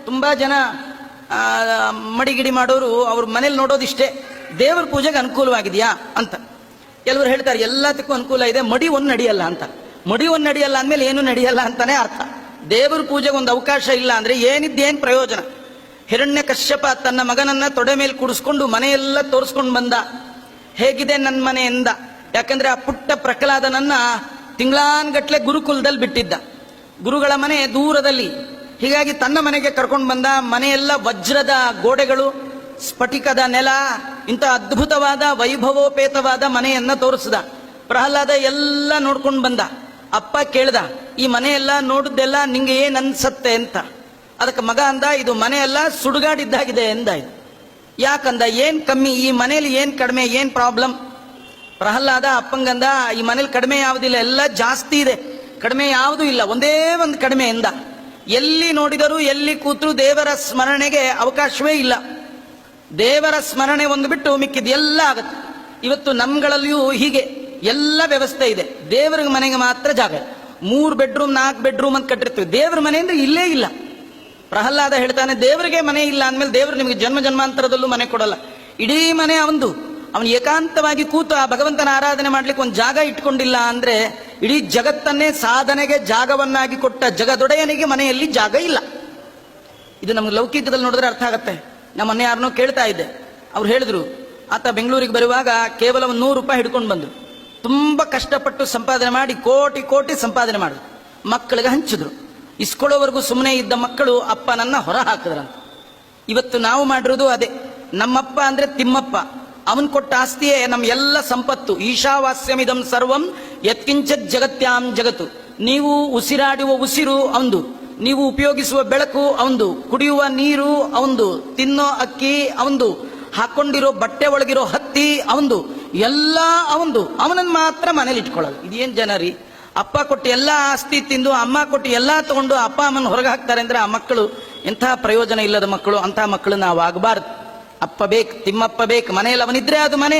ತುಂಬಾ ಜನ ಮಡಿಗಿಡಿ ಮಾಡೋರು ಅವ್ರ ಮನೇಲಿ ನೋಡೋದಿಷ್ಟೇ, ದೇವರ ಪೂಜೆಗೆ ಅನುಕೂಲವಾಗಿದೆಯಾ ಅಂತ. ಕೆಲವರು ಹೇಳ್ತಾರೆ ಎಲ್ಲದಕ್ಕೂ ಅನುಕೂಲ ಇದೆ, ಮಡಿ ಒಂದು ನಡೆಯಲ್ಲ ಅಂತ. ಮಡಿ ಒಂದು ನಡೆಯಲ್ಲ ಅಂದಮೇಲೆ ಏನು ನಡೆಯಲ್ಲ ಅಂತಾನೆ ಅರ್ಥ. ದೇವರ ಪೂಜೆಗೆ ಒಂದು ಅವಕಾಶ ಇಲ್ಲ ಅಂದ್ರೆ ಏನಿದ್ದೇನು ಪ್ರಯೋಜನ? ಹಿರಣ್ಯ ಕಶ್ಯಪ ತನ್ನ ಮಗನನ್ನ ತೊಡೆ ಮೇಲೆ ಕೂಡಿಸ್ಕೊಂಡು ಮನೆಯೆಲ್ಲ ತೋರಿಸ್ಕೊಂಡು ಬಂದ, ಹೇಗಿದೆ ನನ್ನ ಮನೆ ಎಂದ. ಯಾಕಂದ್ರೆ ಆ ಪುಟ್ಟ ಪ್ರಹ್ಲಾದನನ್ನ ತಿಂಗಳಾನ್ಗಟ್ಲೆ ಗುರುಕುಲದಲ್ಲಿ ಬಿಟ್ಟಿದ್ದ, ಗುರುಗಳ ಮನೆ ದೂರದಲ್ಲಿ. ಹೀಗಾಗಿ ತನ್ನ ಮನೆಗೆ ಕರ್ಕೊಂಡು ಬಂದ. ಮನೆಯೆಲ್ಲ ವಜ್ರದ ಗೋಡೆಗಳು, ಸ್ಫಟಿಕದ ನೆಲ, ಇಂಥ ಅದ್ಭುತವಾದ ವೈಭವೋಪೇತವಾದ ಮನೆಯನ್ನ ತೋರಿಸಿದ. ಪ್ರಹ್ಲಾದ ಎಲ್ಲ ನೋಡ್ಕೊಂಡು ಬಂದ. ಅಪ್ಪ ಕೇಳ್ದ, ಈ ಮನೆಯೆಲ್ಲ ನೋಡಿದ್ದೆಲ್ಲ ನಿಂಗೆ ಏನ್ ಅನ್ಸತ್ತೆ ಅಂತ. ಅದಕ್ಕೆ ಮಗ ಅಂದ, ಇದು ಮನೆಯೆಲ್ಲ ಸುಡುಗಾಡಿದ್ದಾಗಿದೆ ಎಂದ. ಇದು ಯಾಕಂದ, ಏನ್ ಕಮ್ಮಿ ಈ ಮನೇಲಿ, ಏನ್ ಕಡಿಮೆ, ಏನ್ ಪ್ರಾಬ್ಲಮ್? ಪ್ರಹ್ಲಾದ ಅಪ್ಪಂಗಂದ, ಈ ಮನೇಲಿ ಕಡಿಮೆ ಯಾವುದಿಲ್ಲ, ಎಲ್ಲ ಜಾಸ್ತಿ ಇದೆ, ಕಡಿಮೆ ಯಾವುದೂ ಇಲ್ಲ, ಒಂದೇ ಒಂದು ಕಡಿಮೆ ಎಂದ. ಎಲ್ಲಿ ನೋಡಿದರೂ ಎಲ್ಲಿ ಕೂತರು ದೇವರ ಸ್ಮರಣೆಗೆ ಅವಕಾಶವೇ ಇಲ್ಲ. ದೇವರ ಸ್ಮರಣೆ ಒಂದು ಬಿಟ್ಟು ಮಿಕ್ಕಿದ ಎಲ್ಲ ಆಗತ್ತೆ. ಇವತ್ತು ನಮ್ಗಳಲ್ಲಿಯೂ ಹೀಗೆ ಎಲ್ಲ ವ್ಯವಸ್ಥೆ ಇದೆ, ದೇವರ ಮನೆಗೆ ಮಾತ್ರ ಜಾಗ. 3 ಬೆಡ್ರೂಮ್ 4 ಬೆಡ್ರೂಮ್ ಅಂತ ಕಟ್ಟಿರ್ತೀವಿ, ದೇವರ ಮನೆ ಅಂದ್ರೆ ಇಲ್ಲೇ ಇಲ್ಲ. ಪ್ರಹ್ಲಾದ ಹೇಳ್ತಾನೆ, ದೇವರಿಗೆ ಮನೆ ಇಲ್ಲ ಅಂದ್ಮೇಲೆ ದೇವರು ನಿಮಗೆ ಜನ್ಮ ಜನ್ಮಾಂತರದಲ್ಲೂ ಮನೆ ಕೊಡಲ್ಲ. ಇಡೀ ಮನೆ ಅವನು ಏಕಾಂತವಾಗಿ ಕೂತು ಆ ಭಗವಂತನ ಆರಾಧನೆ ಮಾಡ್ಲಿಕ್ಕೆ ಒಂದು ಜಾಗ ಇಟ್ಕೊಂಡಿಲ್ಲ ಅಂದ್ರೆ, ಇಡೀ ಜಗತ್ತನ್ನೇ ಸಾಧನೆಗೆ ಜಾಗವನ್ನಾಗಿ ಕೊಟ್ಟ ಜಗದೊಡೆಯನಿಗೆ ಮನೆಯಲ್ಲಿ ಜಾಗ ಇಲ್ಲ. ಇದು ನಮ್ಗೆ ಲೌಕಿಕದಲ್ಲಿ ನೋಡಿದ್ರೆ ಅರ್ಥ ಆಗತ್ತೆ. ನಮ್ಮ ಮೊನ್ನೆ ಯಾರನ್ನೋ ಕೇಳ್ತಾ ಇದ್ದೆ, ಅವ್ರು ಹೇಳಿದ್ರು, ಆತ ಬೆಂಗಳೂರಿಗೆ ಬರುವಾಗ ಕೇವಲ ಒಂದು 100 ರೂಪಾಯಿ ಹಿಡ್ಕೊಂಡು ಬಂದ್ರು. ತುಂಬಾ ಕಷ್ಟಪಟ್ಟು ಸಂಪಾದನೆ ಮಾಡಿ ಕೋಟಿ ಕೋಟಿ ಸಂಪಾದನೆ ಮಾಡಿದ್ರು, ಮಕ್ಕಳಿಗೆ ಹಂಚಿದ್ರು. ಇಸ್ಕೊಳ್ಳೋವರೆಗೂ ಸುಮ್ಮನೆ ಇದ್ದ ಮಕ್ಕಳು ಅಪ್ಪನನ್ನ ಹೊರ ಹಾಕಿದ್ರಂತ. ಇವತ್ತು ನಾವು ಮಾಡಿರೋದು ಅದೇ. ನಮ್ಮಪ್ಪ ಅಂದ್ರೆ ತಿಮ್ಮಪ್ಪ, ಅವನ್ ಕೊಟ್ಟ ಆಸ್ತಿಯೇ ನಮ್ಮ ಎಲ್ಲ ಸಂಪತ್ತು. ಈಶಾವಾಸ್ಯಮಿದಂ ಸರ್ವಂ ಯತ್ಕಿಂಚತ್ ಜಗತ್ಯಾಂ ಜಗತ್ತು. ನೀವು ಉಸಿರಾಡುವ ಉಸಿರು ಅವಂದು, ನೀವು ಉಪಯೋಗಿಸುವ ಬೆಳಕು ಅವಂದು, ಕುಡಿಯುವ ನೀರು ಅವಂದು, ತಿನ್ನೋ ಅಕ್ಕಿ ಅವಂದು, ಹಾಕೊಂಡಿರೋ ಬಟ್ಟೆ ಒಳಗಿರೋ ಹತ್ತಿ ಅವಂದು, ಎಲ್ಲ ಅವಂದು. ಅವನನ್ನು ಮಾತ್ರ ಮನೇಲಿ ಇಟ್ಕೊಳ್ಳೋದು. ಇದೇನ್ ಜನ ರೀ? ಅಪ್ಪ ಕೊಟ್ಟು ಎಲ್ಲ ಆಸ್ತಿ ತಿಂದು, ಅಮ್ಮ ಕೊಟ್ಟು ಎಲ್ಲ ತಗೊಂಡು ಅಪ್ಪ ಅಮ್ಮನ ಹೊರಗೆ ಹಾಕ್ತಾರೆ ಅಂದ್ರೆ ಆ ಮಕ್ಕಳು ಎಂಥ ಪ್ರಯೋಜನ ಇಲ್ಲದ ಮಕ್ಕಳು. ಅಂತಹ ಮಕ್ಕಳು ನಾವು ಆಗಬಾರ್ದು. ಅಪ್ಪ ಬೇಕು, ತಿಮ್ಮಪ್ಪ ಬೇಕು, ಮನೆಯಲ್ಲಿ ಅವನಿದ್ರೆ ಅದು ಮನೆ.